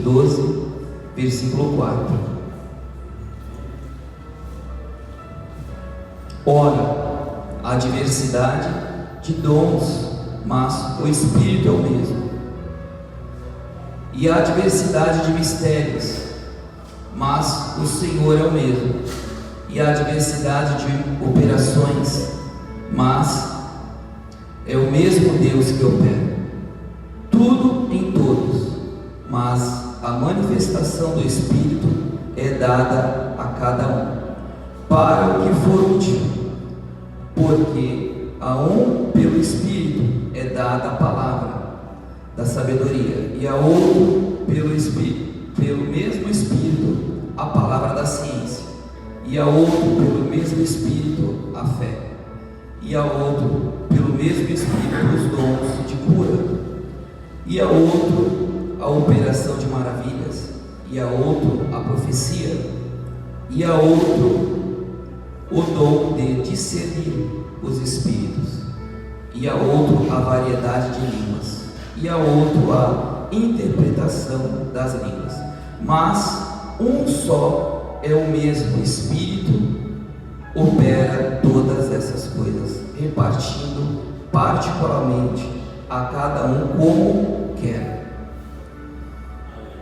12, versículo 4. Ora, há diversidade de dons, mas o Espírito é o mesmo. E há diversidade de mistérios, mas o Senhor é o mesmo. E há diversidade de operações, mas é o mesmo Deus que opera tudo em todos, mas a manifestação do Espírito é dada a cada um para o que for útil, porque a um pelo Espírito é dada a palavra da sabedoria, e a outro pelo Espírito, pelo mesmo Espírito, a palavra da ciência, e a outro pelo mesmo Espírito a fé, e a outro pelo mesmo Espírito os dons de cura, e a outro a operação de maravilhas, e a outro a profecia, e a outro o dom de discernir os espíritos, e a outro a variedade de línguas, e a outro a interpretação das línguas. Mas um só é o mesmo Espírito, opera todas essas coisas, repartindo particularmente a cada um como quer.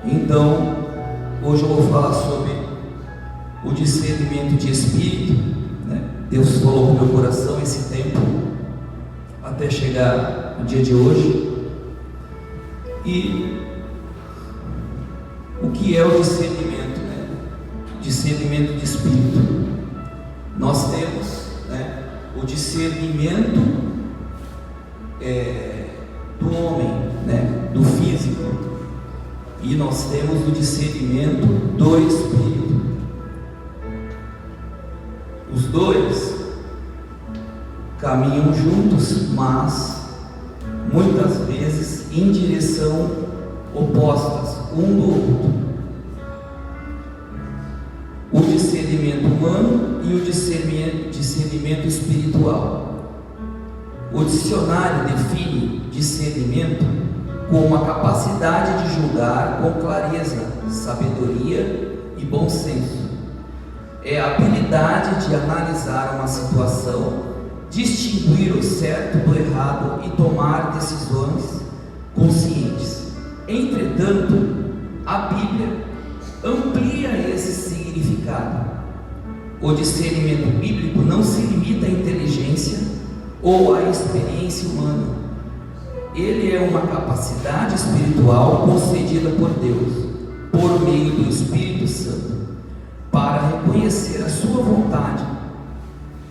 Então, hoje eu vou falar sobre o discernimento de espírito, né? Deus falou no meu coração esse tempo, até chegar no dia de hoje. E o que é o discernimento, né? Discernimento de espírito. Nós temos, né, o discernimento do homem, né, do físico, e nós temos o discernimento do espírito. Os dois caminham juntos, mas muitas vezes em direção opostas um do outro. O discernimento humano e o discernimento espiritual. O dicionário define discernimento como a capacidade de julgar com clareza, sabedoria e bom senso. É a habilidade de analisar uma situação, distinguir o certo do errado e tomar decisões conscientes. Entretanto, a Bíblia amplia esse significado. O discernimento bíblico não se limita à inteligência ou à experiência humana. Ele é uma capacidade espiritual concedida por Deus, por meio do Espírito Santo, para reconhecer a sua vontade,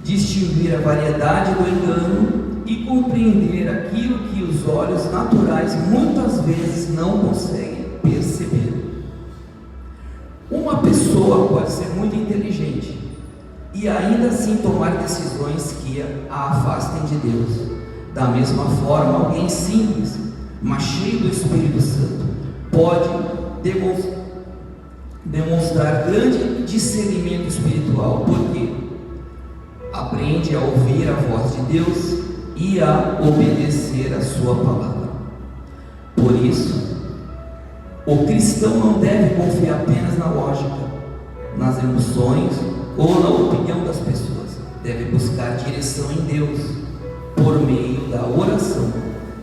distinguir a variedade do engano e compreender aquilo que os olhos naturais muitas vezes não conseguem perceber. Uma pessoa pode ser muito inteligente e ainda assim tomar decisões que a afastem de Deus. Da mesma forma, alguém simples, mas cheio do Espírito Santo, pode demonstrar grande discernimento espiritual, porque aprende a ouvir a voz de Deus e a obedecer a sua palavra. Por isso, o cristão não deve confiar apenas na lógica, nas emoções ou na opinião das pessoas. Deve buscar direção em Deus por meio da oração,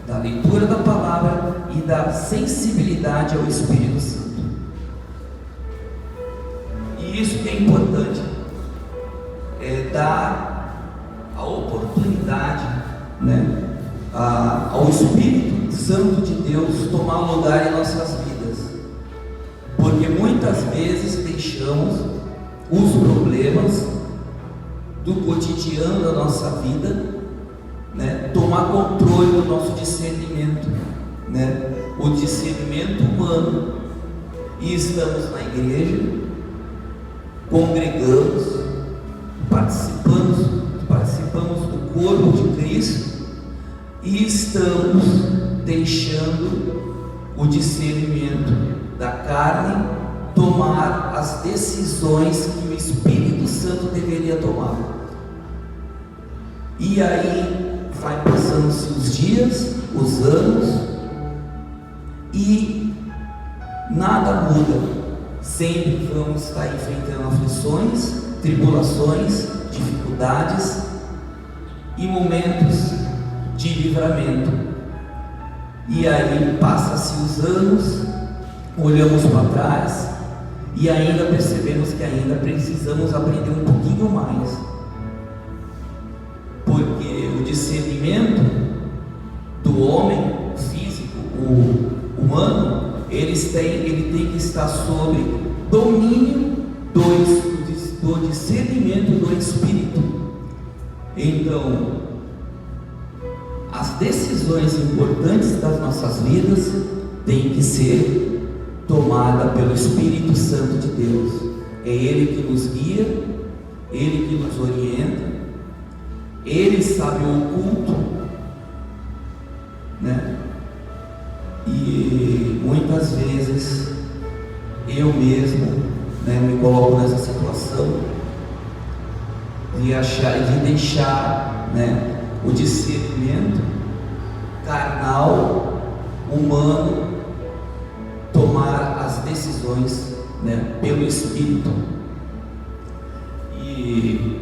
da leitura da palavra e da sensibilidade ao Espírito Santo. E isso que é importante, é dar a oportunidade, né, ao Espírito Santo de Deus tomar lugar em nossas vidas, porque muitas vezes deixamos os problemas do cotidiano da nossa vida, né, tomar controle do nosso discernimento, né, o discernimento humano, e estamos na igreja, congregamos, participamos do corpo de Cristo e estamos deixando o discernimento da carne tomar as decisões que o Espírito Santo deveria tomar. E aí vai passando-se os dias, os anos, e nada muda. Sempre vamos estar enfrentando aflições, tribulações, dificuldades e momentos de livramento. E aí passa-se os anos, olhamos para trás e ainda percebemos que ainda precisamos aprender um pouquinho mais, porque o discernimento do homem físico, o humano, ele tem que estar sob domínio do discernimento do Espírito. Então, as decisões importantes das nossas vidas têm que ser tomadas pelo Espírito Santo de Deus. É Ele que nos guia, Ele que nos orienta, Ele sabe o oculto, né? E muitas vezes eu mesmo, né, me coloco nessa situação de deixar, né, o discernimento carnal, humano, tomar as decisões, né, pelo Espírito. E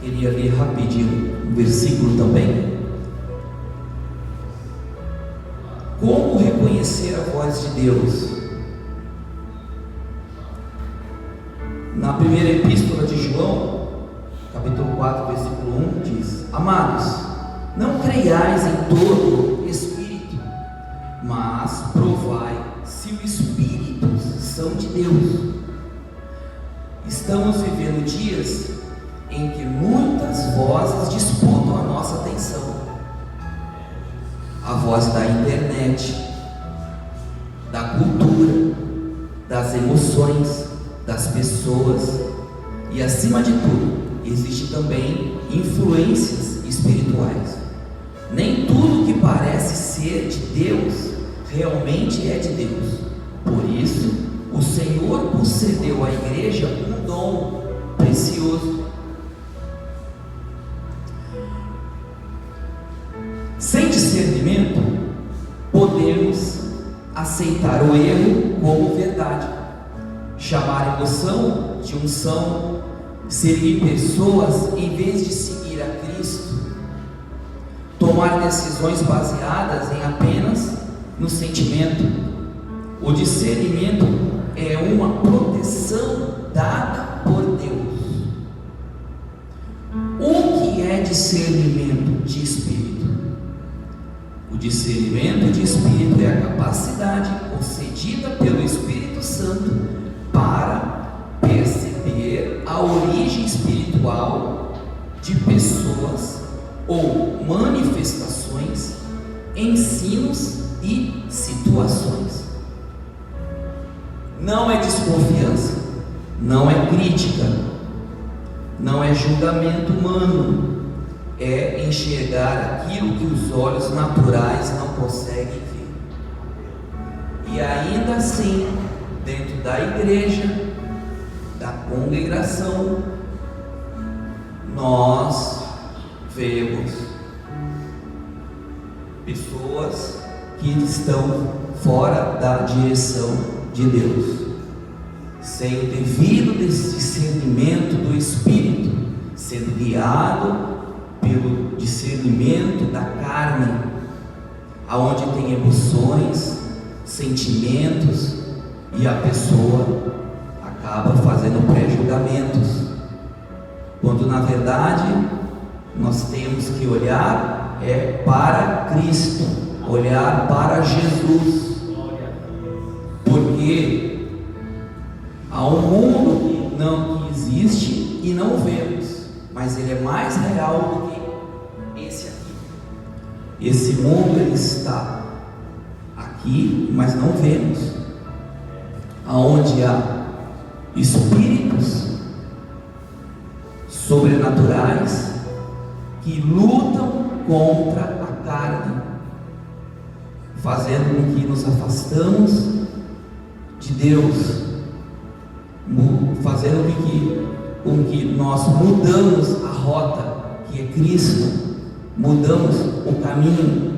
queria ler rapidinho um versículo também. Como reconhecer a voz de Deus? Na primeira epístola de João, capítulo 4, versículo 1, diz: Amados, não creiais em todo espírito, mas provai se os espíritos são de Deus. Estamos vivendo dias em que muitas vozes disputam a nossa atenção. A voz da internet, da cultura, das emoções, das pessoas, e acima de tudo, existe também influências espirituais. Nem tudo que parece ser de Deus realmente é de Deus. Por isso, o Senhor concedeu à igreja um dom precioso. Sem discernimento, podemos aceitar o erro como verdade, chamar a emoção de unção, seguir pessoas em vez de seguir a Cristo, tomar decisões baseadas em apenas no sentimento. O discernimento é uma proteção dada por Deus. O que é discernimento de espírito? O discernimento de espírito é a capacidade concedida pelo Espírito Santo para perceber a origem espiritual de pessoas ou manifestações, ensinos e situações. Não é desconfiança, não é crítica, não é julgamento humano. É enxergar aquilo que os olhos naturais não conseguem ver. E ainda assim, dentro da igreja, da congregação, nós vemos pessoas que estão fora da direção de Deus, sem o devido discernimento do Espírito, sendo guiado pelo discernimento da carne, aonde tem emoções, sentimentos, e a pessoa acaba fazendo pré-julgamentos, quando na verdade nós temos que olhar para Cristo, olhar para Jesus, porque há um mundo que existe e não vemos, mas ele é mais real do que esse aqui. Esse mundo ele está aqui, mas não vemos. Aonde há espíritos sobrenaturais que lutam contra a carne, fazendo com que nos afastamos de Deus, fazendo com que nós mudamos a rota que é Cristo, mudamos o caminho,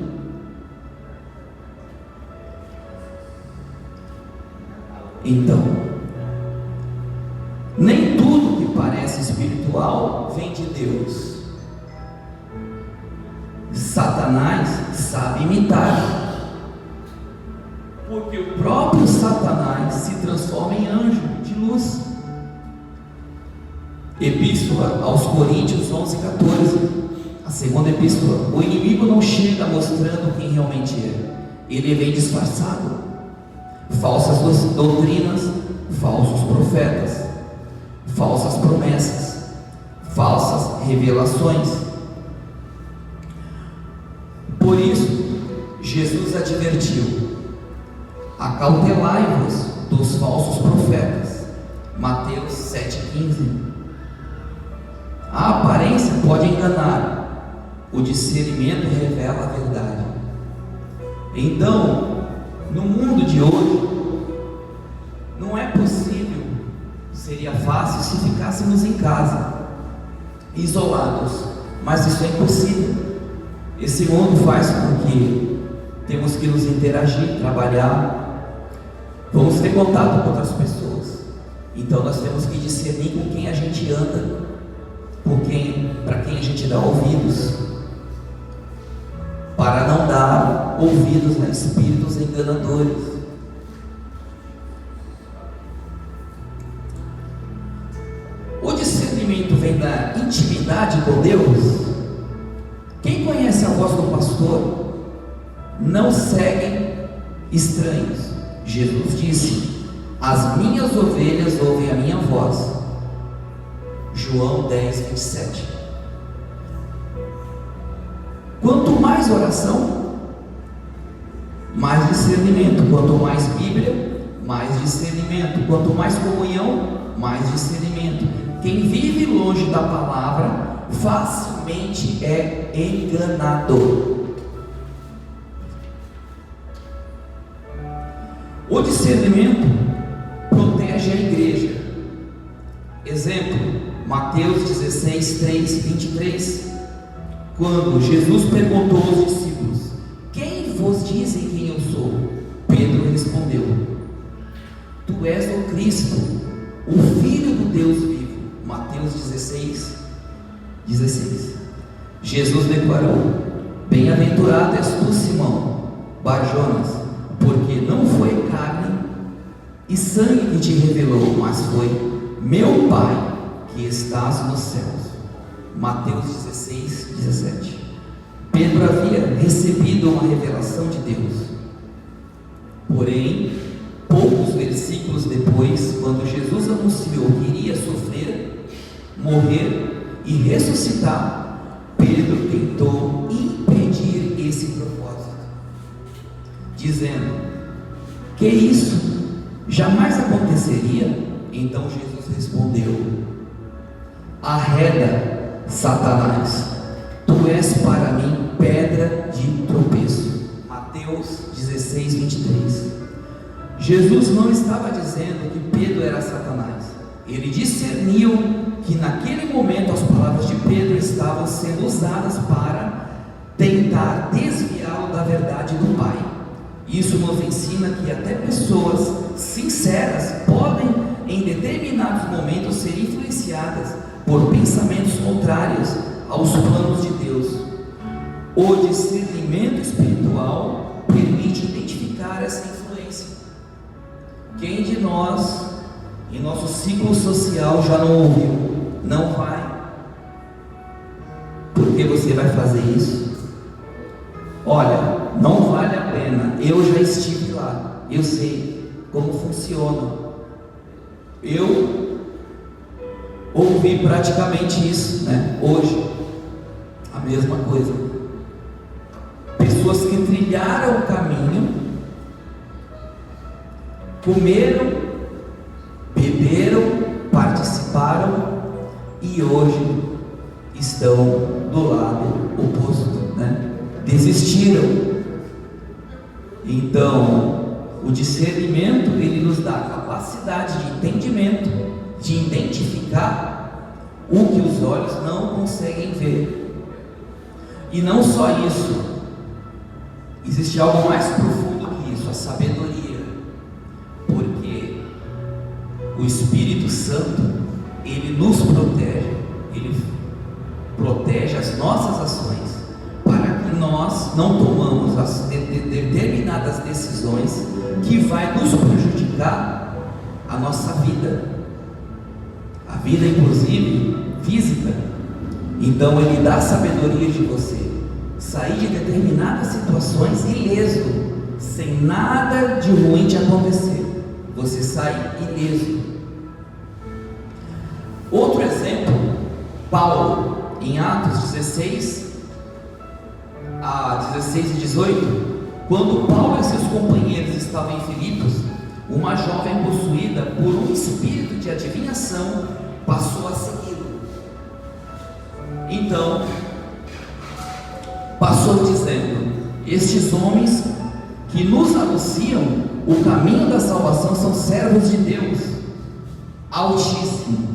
Então, nem tudo que parece espiritual vem de Deus. Satanás sabe imitar, porque o próprio Satanás se transforma em anjo de luz. Epístola aos Coríntios 11:14, a segunda epístola: o inimigo não chega mostrando quem realmente é, ele vem disfarçado. Falsas doutrinas, falsos profetas, falsas promessas, falsas revelações. Por isso, Jesus advertiu: acautelai-vos dos falsos profetas. Mateus 7,15. A aparência pode enganar, o discernimento revela a verdade. Então, no mundo de hoje, não é possível, seria fácil se ficássemos em casa, isolados, mas isso é impossível. Esse mundo faz porque temos que nos interagir, trabalhar, vamos ter contato com outras pessoas. Então nós temos que discernir com quem a gente anda, para quem a gente dá ouvidos, para não dar ouvidos a espíritos enganadores. O discernimento vem da intimidade com Deus. Quem conhece a voz do pastor não segue estranhos. Jesus disse: as minhas ovelhas ouvem a minha voz. João 10:27. Quanto mais oração, mais discernimento. Quanto mais Bíblia, mais discernimento. Quanto mais comunhão, mais discernimento. Quem vive longe da palavra facilmente é enganado. O discernimento protege a igreja. Exemplo: Mateus 16:23. Quando Jesus perguntou aos discípulos: quem vos dizem quem eu sou? Pedro respondeu: tu és o Cristo, o Filho do Deus vivo. Mateus 16:16. Jesus declarou: bem-aventurado és tu, Simão Bar-Jonas, porque não foi carne e sangue que te revelou, mas foi meu Pai que estás nos céus. Mateus 16:17. Pedro havia recebido uma revelação de Deus. Porém, poucos versículos depois, quando Jesus anunciou que iria sofrer, morrer e ressuscitar, Pedro tentou impedir esse propósito, dizendo: que isso jamais aconteceria. Então Jesus respondeu: arreda, Satanás, tu és para mim pedra de tropeço. Mateus 16:23. Jesus não estava dizendo que Pedro era Satanás. Ele discerniu que naquele momento as palavras de Pedro estavam sendo usadas para tentar desviá-lo da verdade do Pai. Isso nos ensina que até pessoas sinceras podem, em determinados momentos, ser influenciadas por pensamentos contrários aos planos de Deus. O discernimento espiritual permite identificar essa influência. Quem de nós, em nosso ciclo social, já não ouviu? Não vai. Por que você vai fazer isso? Olha, não vale a pena. Eu já estive lá, eu sei como funciona. Eu ouvi praticamente isso, né? Hoje, a mesma coisa. Pessoas que trilharam o caminho, comeram, beberam, participaram e hoje estão do lado oposto, né? Desistiram. Então, o discernimento, ele nos dá a capacidade de entendimento, de identificar o que os olhos não conseguem ver. E não só isso, existe algo mais profundo que isso, a sabedoria. Porque o Espírito Santo, ele nos protege, ele protege as nossas ações, para que nós não tomamos as determinadas decisões que vai nos prejudicar a nossa vida, a vida inclusive física. Então ele dá sabedoria de você sair de determinadas situações ileso, sem nada de ruim te acontecer, você sai ileso. Outro exemplo, Paulo, em Atos 16 e 18, quando Paulo e seus companheiros estavam em Filipos, uma jovem possuída por um espírito de adivinhação passou a segui-lo. Então, passou dizendo: estes homens que nos anunciam o caminho da salvação são servos de Deus Altíssimo.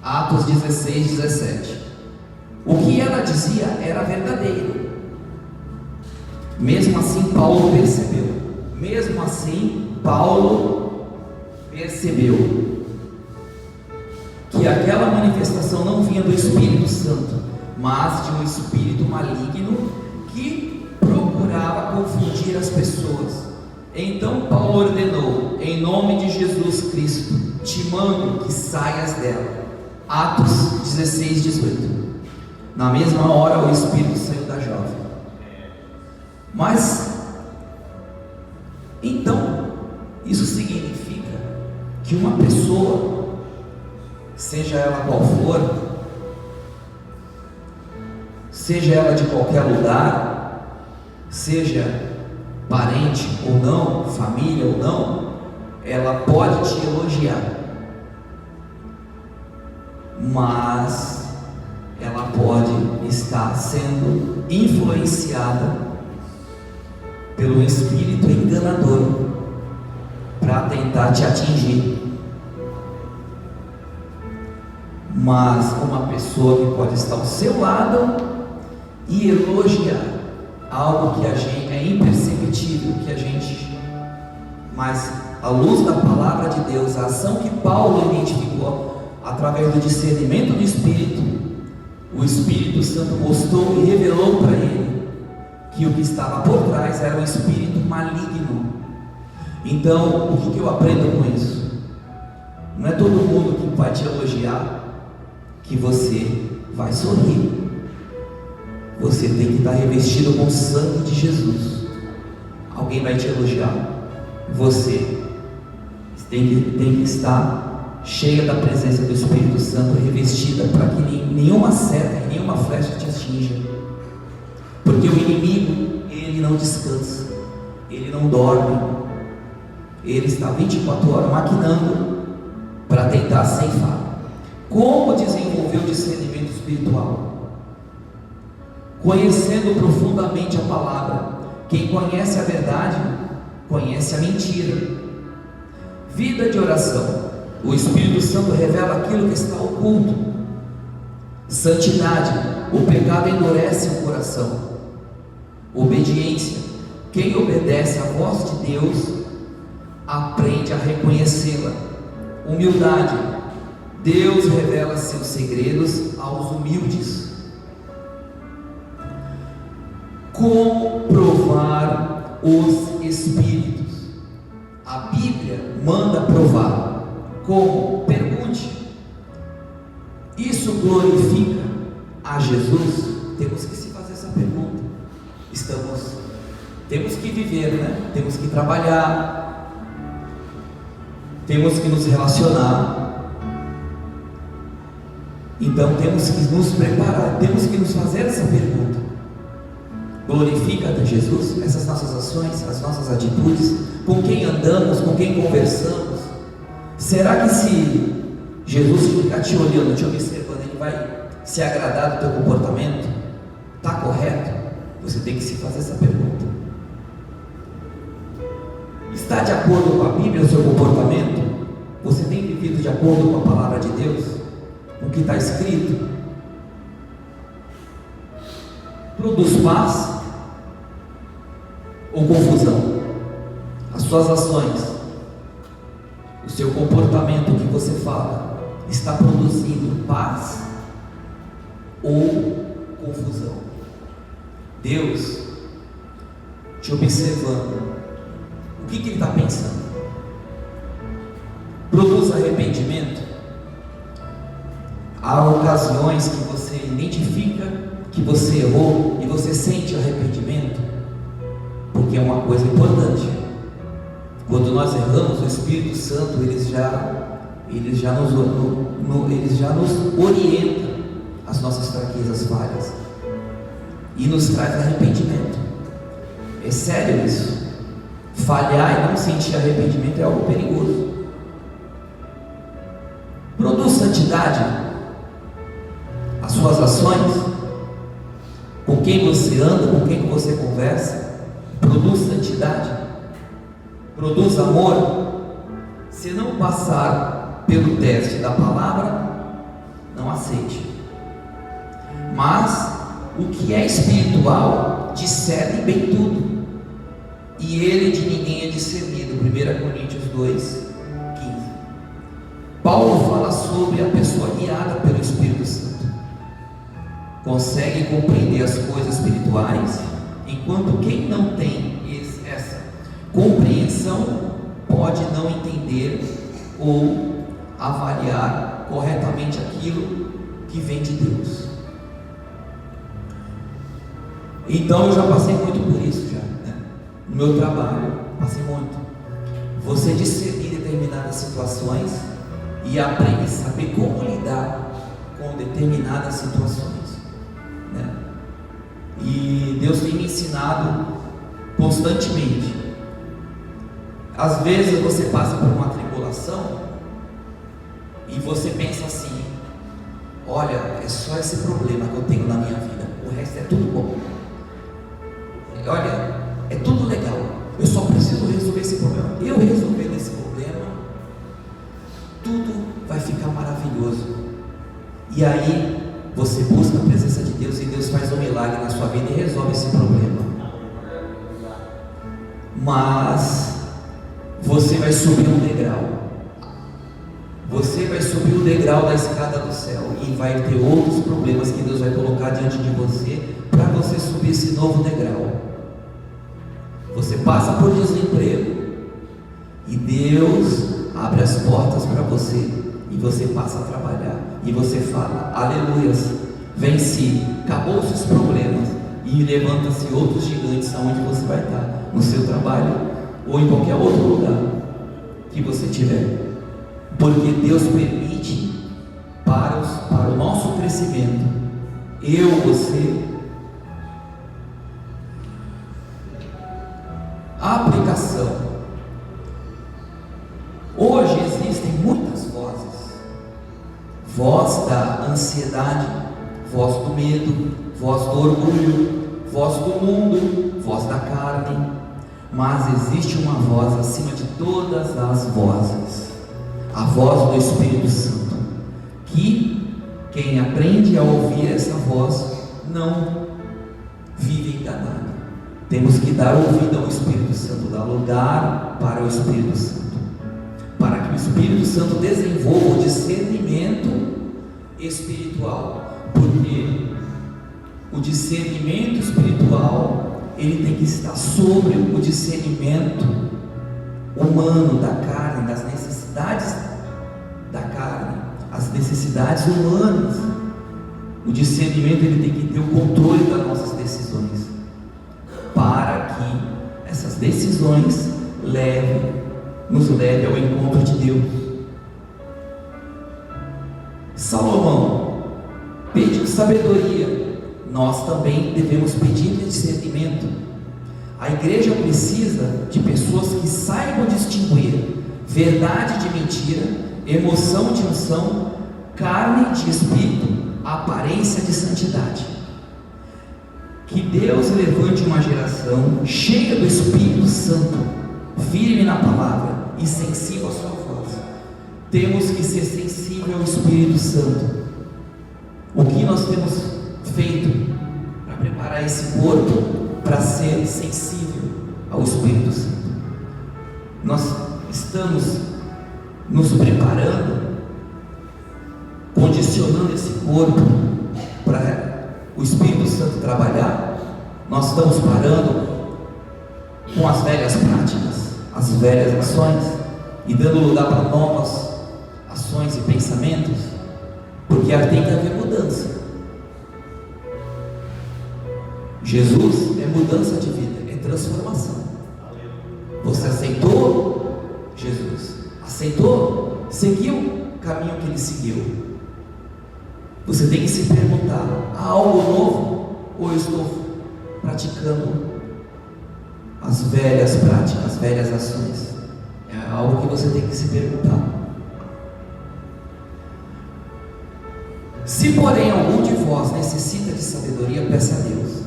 Atos 16, 17. O que ela dizia era verdadeiro. Mesmo assim, Paulo percebeu que aquela manifestação não vinha do Espírito Santo, mas de um espírito maligno que procurava confundir as pessoas. Então Paulo ordenou: em nome de Jesus Cristo, te mando que saias dela. Atos 16, 18. Na mesma hora o espírito saiu da jovem. Mas então isso significa que uma pessoa, seja ela qual for, seja ela de qualquer lugar, seja parente ou não, família ou não, ela pode te elogiar, mas ela pode estar sendo influenciada pelo espírito enganador para tentar te atingir. Mas uma pessoa que pode estar ao seu lado e elogiar algo que a gente é imperceptível, que a gente, mas à luz da palavra de Deus, a ação que Paulo identificou através do discernimento do Espírito, o Espírito Santo mostrou e revelou para ele que o que estava por trás era um espírito maligno. Então, o que eu aprendo com isso? Não é todo mundo que vai te elogiar que você vai sorrir. Você tem que estar revestido com o sangue de Jesus. Alguém vai te elogiar, você tem que estar cheia da presença do Espírito Santo, revestida, para que nenhuma seta, nenhuma flecha te atinja. Porque o inimigo, ele não descansa, ele não dorme, ele está 24 horas maquinando para tentar ceifar. Como desenvolver o discernimento espiritual? Conhecendo profundamente a palavra. Quem conhece a verdade, conhece a mentira. Vida de oração. O Espírito Santo revela aquilo que está oculto. Santidade. O pecado endurece o coração. Obediência. Quem obedece à voz de Deus aprende a reconhecê-la. Humildade. Deus revela seus segredos aos humildes. Como provar os espíritos? A Bíblia manda provar. Como? Pergunte. Isso glorifica a Jesus? Temos que se fazer essa pergunta. Temos que viver, né? Temos que trabalhar, temos que nos relacionar. Então temos que nos preparar, temos que nos fazer essa pergunta: glorifica a Jesus essas nossas ações, as nossas atitudes, com quem andamos, com quem conversamos? Será que se Jesus ficar te olhando, te observando, Ele vai se agradar do teu comportamento? Está correto? Você tem que se fazer essa pergunta. Está de acordo com a Bíblia o seu comportamento? Você tem vivido de acordo com a palavra de Deus? O que está escrito? Produz paz ou confusão? As suas ações o seu comportamento, o que você fala, está produzindo paz ou confusão? Deus te observando, o que ele está pensando? Produz arrependimento? Há ocasiões que você identifica que você errou e você sente arrependimento, porque é uma coisa importante. Quando nós erramos, o Espírito Santo ele já nos orienta as nossas fraquezas, falhas, e nos traz arrependimento. É sério isso. Falhar e não sentir arrependimento é algo perigoso. Produz santidade as suas ações, com quem você anda, com quem você conversa. Produz santidade, produz amor. Se não passar pelo teste da palavra, não aceite. Mas o que é espiritual discerne bem tudo, e ele de ninguém é discernido. 1 Coríntios 2:15. Paulo fala sobre a pessoa guiada pelo Espírito Santo. Consegue compreender as coisas espirituais, enquanto quem não tem essa compreensão pode não entender ou avaliar corretamente aquilo que vem de Deus. Então eu já passei muito por isso já, né? No meu trabalho, passei muito. Você discernir determinadas situações e aprende a saber como lidar com determinadas situações, né? E Deus tem me ensinado constantemente. Às vezes você passa por uma tribulação e você pensa assim: olha, é só esse problema que eu tenho na minha vida, o resto é tudo bom. Olha, é tudo legal, eu só preciso resolver esse problema. Eu resolvendo esse problema, tudo vai ficar maravilhoso. E aí você busca a presença de Deus e Deus faz um milagre na sua vida e resolve esse problema. Mas você vai subir um degrau. Você vai subir o degrau da escada do céu e vai ter outros problemas que Deus vai colocar diante de você para você subir esse novo degrau. Você passa por desemprego e Deus abre as portas para você e você passa a trabalhar e você fala: aleluias, venci, acabou-se os problemas, e levanta-se outros gigantes aonde você vai estar, no seu trabalho ou em qualquer outro lugar que você tiver, porque Deus permite para o nosso crescimento. Eu, você. A aplicação. Hoje existem muitas vozes: voz da ansiedade, voz do medo, voz do orgulho, voz do mundo, voz da carne. Mas existe uma voz acima de todas as vozes, a voz do Espírito Santo, que quem aprende a ouvir essa voz não vive enganado. Temos que dar ouvido ao Espírito Santo, dar lugar para o Espírito Santo, para que o Espírito Santo desenvolva o discernimento espiritual, porque o discernimento espiritual ele tem que estar sobre o discernimento humano, da carne, das necessidades da carne, as necessidades humanas. O discernimento ele tem que ter o controle das nossas decisões, para que essas decisões nos levem ao encontro de Deus. Salomão pediu sabedoria. Nós também devemos pedir discernimento. A igreja precisa de pessoas que saibam distinguir verdade de mentira, emoção de unção, carne de espírito, aparência de santidade. Que Deus levante uma geração cheia do Espírito Santo, firme na palavra e sensível à sua voz. Temos que ser sensível ao Espírito Santo. O que nós temos feito para preparar esse corpo para ser sensível ao Espírito Santo? Nós estamos nos preparando, condicionando esse corpo para o Espírito Santo trabalhar. Nós estamos parando com as velhas práticas, as velhas ações, e dando lugar para novas ações e pensamentos, porque tem que haver mudança. Jesus é mudança de vida, é transformação. Você aceitou Jesus, aceitou, seguiu o caminho que ele seguiu. Você tem que se perguntar: há algo novo, ou eu estou praticando as velhas práticas, as velhas ações? É algo que você tem que se perguntar. Se porém algum de vós necessita de sabedoria, peça a Deus,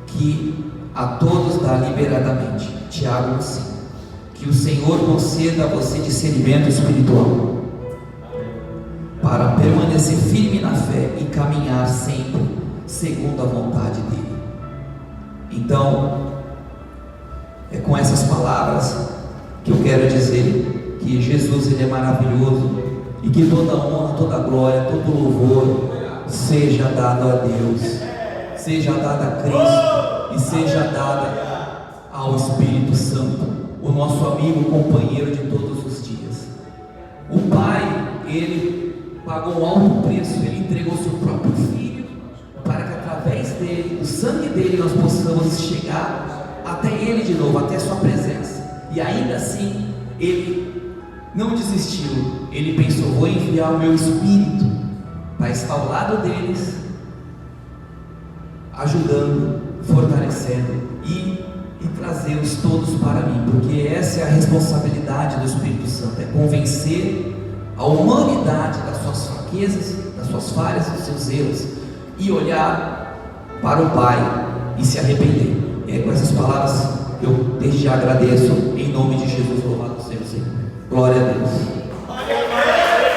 que a todos dá liberadamente. Tiago 1,5. Que o Senhor conceda a você discernimento espiritual, para permanecer firme na fé e caminhar sempre segundo a vontade dele. Então, é com essas palavras que eu quero dizer que Jesus, ele é maravilhoso, e que toda honra, toda glória, todo louvor seja dado a Deus, seja dado a Cristo e seja dada ao Espírito Santo, o nosso amigo, companheiro de todos os dias. O Pai, ele pagou um alto preço, ele entregou seu próprio Filho, para que através dele, do sangue dele, nós possamos chegar até ele de novo, até a sua presença. E ainda assim, ele não desistiu. Ele pensou: vou enviar o meu Espírito para estar ao lado deles, ajudando, fortalecendo e trazê-los todos para mim, porque essa é a responsabilidade do Espírito Santo, é convencer a humanidade das suas fraquezas, das suas falhas, dos seus erros, e olhar para o Pai e se arrepender. E com essas palavras eu desde já agradeço, em nome de Jesus. Louvado seja o Senhor. Glória a Deus.